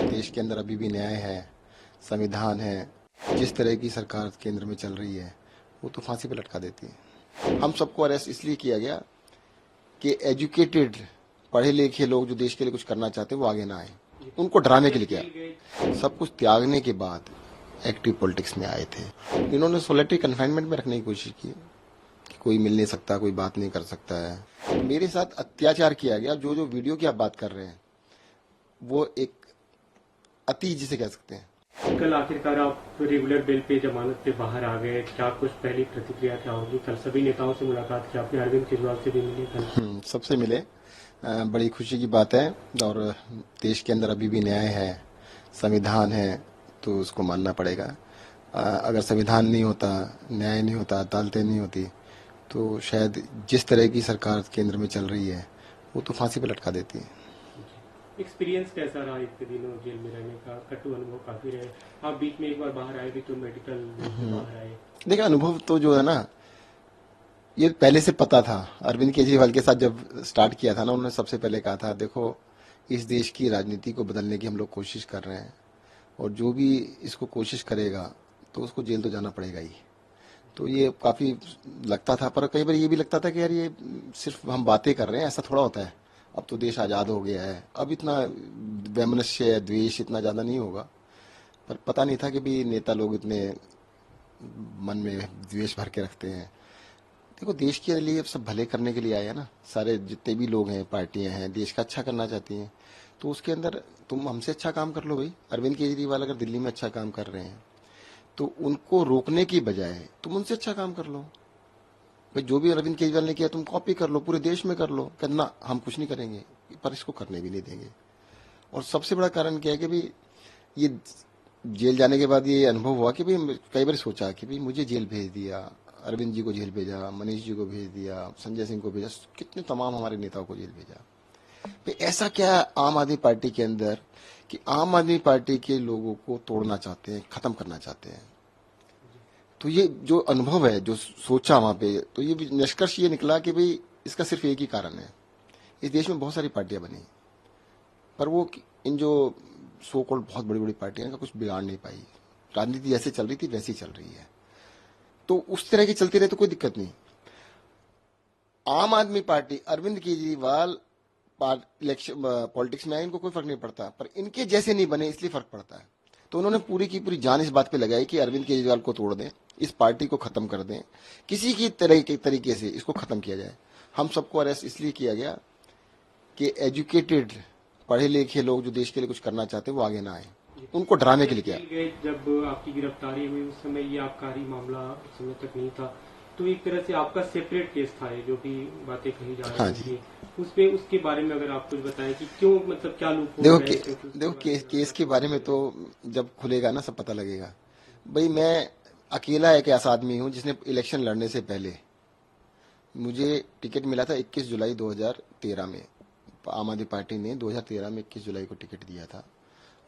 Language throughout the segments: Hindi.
देश के अंदर अभी भी न्याय है, संविधान है। जिस तरह की सरकार केंद्र में चल रही है वो तो फांसी पे लटका देती है। हम सबको अरेस्ट इसलिए किया गया कि एजुकेटेड पढ़े लिखे लोग जो देश के लिए कुछ करना चाहते हैं वो आगे ना आए, उनको डराने के लिए किया। सब कुछ त्यागने के बाद एक्टिव पॉलिटिक्स में आए थे। इन्होंने सोलिटरी कन्फाइनमेंट में रखने की कोशिश की कि कोई मिल नहीं सकता, कोई बात नहीं कर सकता है। मेरे साथ अत्याचार किया गया। जो जो वीडियो की आप बात कर रहे हैं वो एक अति जिसे कह सकते हैं। कल आखिरकार आप रेगुलर बेल पे जमानत पे बाहर आ गए, क्या कुछ पहली प्रतिक्रिया क्या होगी? कल सभी नेताओं से मुलाकात की आपने, अरविंद केजरीवाल से भी मिले कल? सबसे मिले, बड़ी खुशी की बात है। और देश के अंदर अभी भी न्याय है, संविधान है, तो उसको मानना पड़ेगा। अगर संविधान नहीं होता, न्याय नहीं होता, अदालतें नहीं होती तो शायद जिस तरह की सरकार केंद्र में चल रही है वो तो फांसी पे लटका देती है। एक्सपीरियंस कैसा रहा इतने दिनों जेल में रहने का? कटु अनुभव काफी रहे। आप बीच में एक बार बाहर आए भी तो मेडिकल बाहर आए। देखिए, अनुभव तो जो है ना, ये पहले से पता था। अरविंद केजरीवाल के साथ जब स्टार्ट किया था ना, उन्होंने सबसे पहले कहा था, देखो इस देश की राजनीति को बदलने की हम लोग कोशिश कर रहे हैं और जो भी इसको कोशिश करेगा तो उसको जेल तो जाना पड़ेगा ही। तो ये काफी लगता था, पर कई बार ये भी लगता था कि यार ये सिर्फ हम बातें कर रहे हैं, ऐसा थोड़ा होता है। अब तो देश आजाद हो गया है, अब इतना वैमनस्य द्वेष इतना ज्यादा नहीं होगा। पर पता नहीं था कि भी नेता लोग इतने मन में द्वेष भर के रखते हैं। देखो, देश के लिए सब भले करने के लिए आए हैं ना। सारे जितने भी लोग हैं, पार्टियां हैं, देश का अच्छा करना चाहती हैं। तो उसके अंदर तुम हमसे अच्छा काम कर लो भाई। अरविंद केजरीवाल अगर दिल्ली में अच्छा काम कर रहे हैं तो उनको रोकने की बजाय तुम उनसे अच्छा काम कर लो भाई। जो भी अरविंद केजरीवाल ने किया तुम कॉपी कर लो, पूरे देश में कर लो। करना हम कुछ नहीं करेंगे, पर इसको करने भी नहीं देंगे। और सबसे बड़ा कारण क्या है कि भाई ये जेल जाने के बाद ये अनुभव हुआ कि भाई कई बार सोचा कि भाई मुझे जेल भेज दिया, अरविंद जी को जेल भेजा, मनीष जी को भेज दिया, संजय सिंह को भेजा, कितने तमाम हमारे नेताओं को जेल भेजा। भाई ऐसा क्या आम आदमी पार्टी के अंदर कि आम आदमी पार्टी के लोगों को तोड़ना चाहते हैं, खत्म करना चाहते हैं। तो ये जो अनुभव है, जो सोचा वहां पे, तो ये निष्कर्ष ये निकला कि भाई इसका सिर्फ एक ही कारण है। इस देश में बहुत सारी पार्टियां बनी, पर वो इन जो सो कॉल्ड बहुत बड़ी बड़ी पार्टियां का कुछ बिगाड़ नहीं पाई। राजनीति जैसे चल रही थी वैसी चल रही है। तो उस तरह की चलती रहे तो कोई दिक्कत नहीं। आम आदमी पार्टी, अरविंद केजरीवाल इलेक्शन पॉलिटिक्स में आए, इनको कोई फर्क नहीं पड़ता, पर इनके जैसे नहीं बने इसलिए फर्क पड़ता है। तो उन्होंने पूरी की पूरी जान इस बात पे लगाई कि अरविंद केजरीवाल को तोड़ दें, इस पार्टी को खत्म कर दें, किसी की तरीके से इसको खत्म किया जाए। हम सबको अरेस्ट इसलिए किया गया कि एजुकेटेड पढ़े लिखे लोग जो देश के लिए कुछ करना चाहते हैं वो आगे ना आए, उनको डराने के लिए किया। जब आपकी गिरफ्तारी हुई उस समय ये आबकारी मामला उस समय तक नहीं था, तो एक तरह से आपका सेपरेट केस था ये, जो भी बातें कही जा रही थी उसपे, उसके बारे में अगर आप कुछ बताएं कि क्यों, मतलब क्या लूप देखो केस के बारे में तो जब खुलेगा ना सब पता लगेगा। भाई मैं अकेला एक ऐसा आदमी हूं जिसने इलेक्शन लड़ने से पहले, मुझे टिकट मिला था 21 जुलाई 2013 में। आम आदमी पार्टी ने 2013 में 21 जुलाई को टिकट दिया था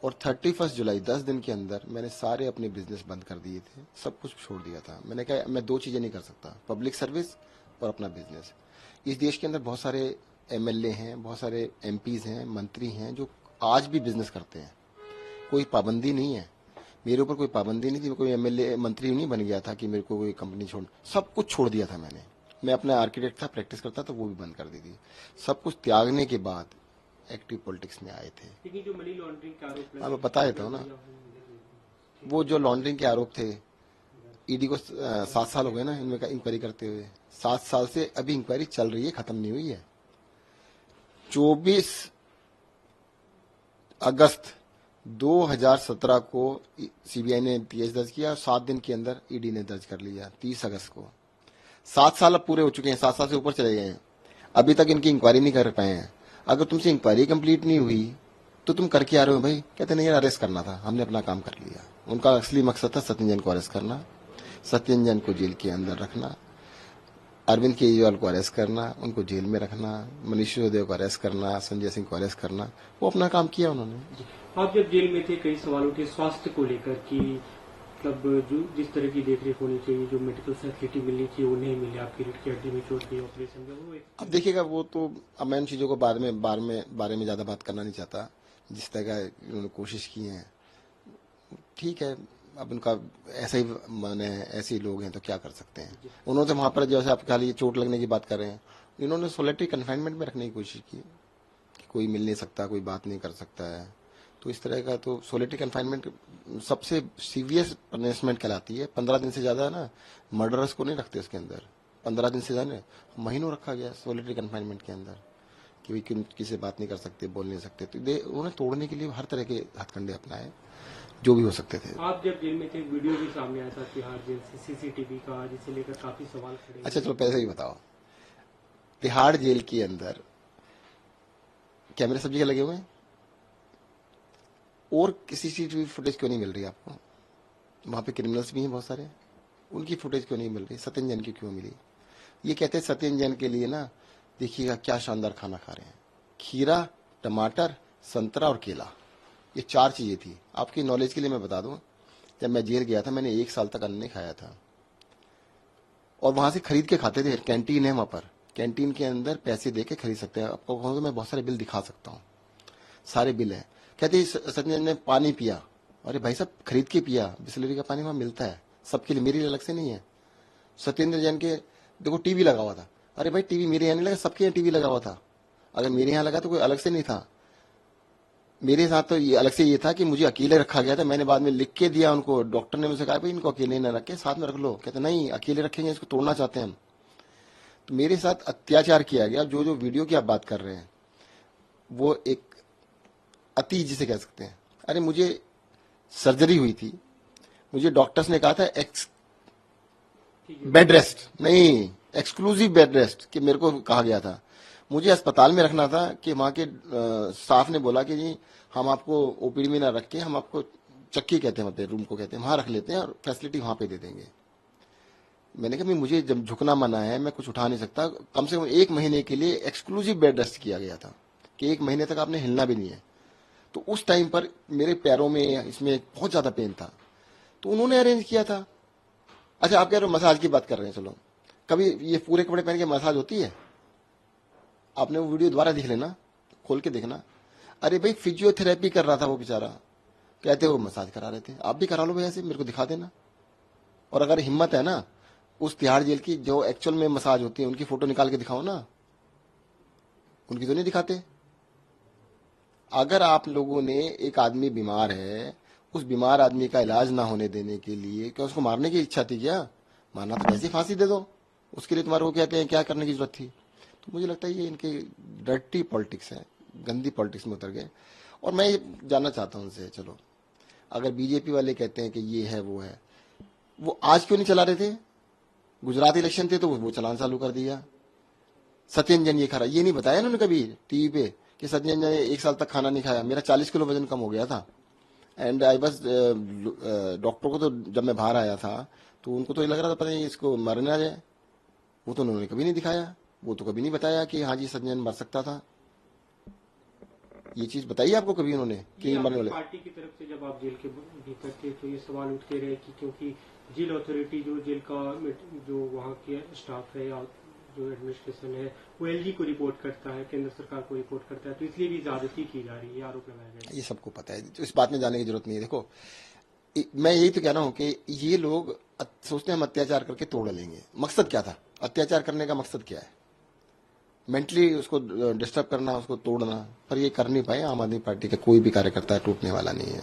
और 31 जुलाई 10 दिन के अंदर मैंने सारे अपने बिजनेस बंद कर दिए थे, सब कुछ छोड़ दिया था। मैंने कहा मैं दो चीजें नहीं कर सकता, पब्लिक सर्विस और अपना बिजनेस। इस देश के अंदर बहुत सारे एमएलए हैं, बहुत सारे एमपीज हैं, मंत्री हैं जो आज भी बिजनेस करते हैं। कोई पाबंदी नहीं है, मेरे ऊपर कोई पाबंदी नहीं थी। कोई एमएलए मंत्री नहीं बन गया था कि मेरे को कोई कंपनी छोड़, सब कुछ छोड़ दिया था मैंने। मैं अपना आर्किटेक्ट था, प्रैक्टिस करता था, वो भी बंद कर दी थी। सब कुछ त्यागने के बाद एक्टिव पॉलिटिक्स में आए थे। लेकिन जो मनी लॉन्ड्रिंग के आरोप, हाँ, मैं बता देता हूँ ना, वो जो लॉन्ड्रिंग के आरोप थे, ईडी को 7 साल हो गए ना इनमें इंक्वायरी करते हुए। 7 साल से अभी इंक्वायरी चल रही है, खत्म नहीं हुई है। 24 अगस्त 2017 को सीबीआई ने पीएच दर्ज किया, 7 दिन के अंदर ईडी ने दर्ज कर लिया 30 अगस्त को। 7 साल अब पूरे हो चुके हैं, 7 साल से ऊपर चले गए हैं, अभी तक इनकी इंक्वायरी नहीं कर पाए हैं। अगर तुमसे इंक्वायरी कंप्लीट नहीं हुई तो तुम करके आ रहे हो भाई? कहते नहीं यार, अरेस्ट करना था, हमने अपना काम कर लिया। उनका असली मकसद था सत्येंद्र जैन को अरेस्ट करना, सत्येंद्र जैन को जेल के अंदर रखना, अरविंद केजरीवाल को अरेस्ट करना, उनको जेल में रखना, मनीष सिसोदिया को अरेस्ट करना, संजय सिंह को अरेस्ट करना। वो अपना काम किया उन्होंने। आप जब जेल में थे कई सवाल उठे स्वास्थ्य को लेकर कि मतलब जो जिस तरह की देखरेख होनी चाहिए, जो मेडिकल फैसिलिटी मिलनी चाहिए वो नहीं मिली, आपकी रीढ़ की हड्डी में चोट की ऑपरेशन में वो। अब देखिएगा, वो तो अब मैं उन चीजों को बारे में ज्यादा बात करना नहीं चाहता। जिस तरह का उन्होंने कोशिश की है, ठीक है। अब उनका ऐसा ही माने, ऐसे ही लोग हैं तो क्या कर सकते हैं। उन्होंने वहां पर जैसे आप खाली चोट लगने की बात कर रहे हैं, इन्होंने सोलिटरी कन्फाइनमेंट में रखने की कोशिश की कि कोई मिल नहीं सकता, कोई बात नहीं कर सकता है। तो इस तरह का तो सोलिटरी कन्फाइनमेंट सबसे सीवियस पनिशमेंट कहलाती है। 15 दिन से ज्यादा ना मर्डरर्स को नहीं रखते उसके अंदर। 15 दिन से ज्यादा महीनों रखा गया सोलिटरी कन्फाइनमेंट के अंदर कि भाई किसी से बात नहीं कर सकते, बोल नहीं सकते। तो उन्हें तोड़ने के लिए हर तरह के हथकंडे अपनाए जो भी हो सकते थे। आप जब जेल में थे, वीडियो भी सामने आया था तिहाड़ जेल से सीसीटीवी का, जिसे लेकर काफी सवाल खड़े। अच्छा चलो पहले ही बताओ, तिहाड़ जेल के अंदर कैमरे सब जगह लगे हुए हैं और किसी सीसीटीवी फुटेज क्यों नहीं मिल रही आपको? वहां पे क्रिमिनल्स भी हैं बहुत सारे, उनकी फुटेज क्यों नहीं मिल रही? सत्येंद्र जैन की क्यों मिली? ये कहते हैं सत्येंद्र जैन के लिए ना, देखिएगा क्या शानदार खाना खा रहे हैं। खीरा, टमाटर, संतरा और केला, ये 4 चीजें थी। आपकी नॉलेज के लिए मैं बता दूं, जब मैं जेल गया था मैंने 1 साल तक अन्न नहीं खाया था और वहां से खरीद के खाते थे। कैंटीन है वहां पर, कैंटीन के अंदर पैसे दे के खरीद सकते हैं। आपको कहूँ तो मैं बहुत सारे बिल दिखा सकता हूँ, सारे बिल हैं। कहते सत्येंद्र ने पानी पिया, अरे भाई साहब खरीद के पिया, बिस्लरी का पानी वहां मिलता है सबके लिए, मेरे लिए अलग से नहीं है। सत्येंद्र जैन के देखो टीवी लगा हुआ था, अरे भाई टीवी मेरे यहाँ नहीं लगा, सबके यहाँ टीवी लगा हुआ था। अगर मेरे यहाँ लगा तो कोई अलग से नहीं था। मेरे साथ तो ये अलग से ये था कि मुझे अकेले रखा गया था। मैंने बाद में लिख के दिया उनको, डॉक्टर ने मुझसे कहा भाई इनको अकेले न रखे, साथ में रख लो। कहते नहीं अकेले रखेंगे, इसको तोड़ना चाहते हैं हम। तो मेरे साथ अत्याचार किया गया। जो जो वीडियो की आप बात कर रहे हैं वो एक अति जिसे कह सकते हैं। अरे मुझे सर्जरी हुई थी, मुझे डॉक्टर्स ने कहा था बेड रेस्ट नहीं, एक्सक्लूसिव बेड रेस्ट कि मेरे को कहा गया था। मुझे अस्पताल में रखना था कि वहां के स्टाफ ने बोला कि जी हम आपको ओपीडी में ना रख के, हम आपको चक्की कहते हैं, रूम को कहते हैं, वहां रख लेते हैं और फैसिलिटी वहां पे दे देंगे। मैंने कहा मुझे जब झुकना मना है, मैं कुछ उठा नहीं सकता। कम से कम 1 महीने के लिए एक्सक्लूसिव बेड रेस्ट किया गया था कि 1 महीने तक आपने हिलना भी नहीं है। तो उस टाइम पर मेरे पैरों में इसमें बहुत ज्यादा पेन था, तो उन्होंने अरेंज किया था। अच्छा आप कह रहे हो मसाज की बात कर रहे हैं, चलो कभी ये पूरे कपड़े पहन के मसाज होती है? आपने वो वीडियो दोबारा देख लेना, खोल के देखना। अरे भाई फिजियोथेरेपी कर रहा था वो बेचारा, कहते वो मसाज करा रहे थे। आप भी करा लो भाई, ऐसे मेरे को दिखा देना। और अगर हिम्मत है ना, उस तिहाड़ जेल की जो एक्चुअल में मसाज होती है उनकी फोटो निकाल के दिखाओ ना, उनकी तो नहीं दिखाते। अगर आप लोगों ने, एक आदमी बीमार है, उस बीमार आदमी का इलाज ना होने देने के लिए क्या उसको मारने की इच्छा थी क्या? मारना तो वैसे फांसी दे दो, उसके लिए तुम्हारे को कहते हैं क्या करने की जरूरत थी? तो मुझे लगता है ये इनके डर्टी पॉलिटिक्स है, गंदी पॉलिटिक्स में उतर गए। और मैं ये जानना चाहता हूं उनसे, चलो अगर बीजेपी वाले कहते हैं कि ये है वो है, वो आज क्यों नहीं चला रहे थे? गुजरात इलेक्शन थे तो वो चलान चालू कर दिया। सत्येंद्र जैन ये खा रहा, ये नहीं बताया इन्होंने कभी टीवी पे कि सत्येंद्र जैन ने 1 साल तक खाना नहीं खाया। मेरा 40 किलो वजन कम हो गया था एंड आई बस डॉक्टर को तो जब मैं बाहर आया था तो उनको तो ये लग रहा था पता नहीं इसको मर ना जाए। वो तो उन्होंने कभी नहीं दिखाया, वो तो कभी नहीं बताया कि हाँ जी सत्येंद्र जैन मर सकता था। ये चीज बताइए आपको कभी उन्होंने कि मरने वाले? पार्टी की तरफ से जब आप जेल के भीतर थे तो ये सवाल उठते रहे कि क्योंकि जेल अथॉरिटी, जो जेल का जो वहाँ के स्टाफ है या जो एडमिनिस्ट्रेशन है, वो एलजी को रिपोर्ट करता है, केंद्र सरकार को रिपोर्ट करता है, तो इसलिए भी ज्यादती की जा रही है, आरोप लगाया गया। ये सबको पता है, तो इस बात में जाने की जरूरत नहीं है। देखो मैं यही तो कह रहा हूँ कि ये लोग सोचते हैं हम अत्याचार करके तोड़ लेंगे। मकसद क्या था अत्याचार करने का? मकसद क्या है? मेंटली उसको डिस्टर्ब करना, उसको तोड़ना। पर ये कर नहीं पाए। आम आदमी पार्टी का कोई भी कार्यकर्ता टूटने वाला नहीं है।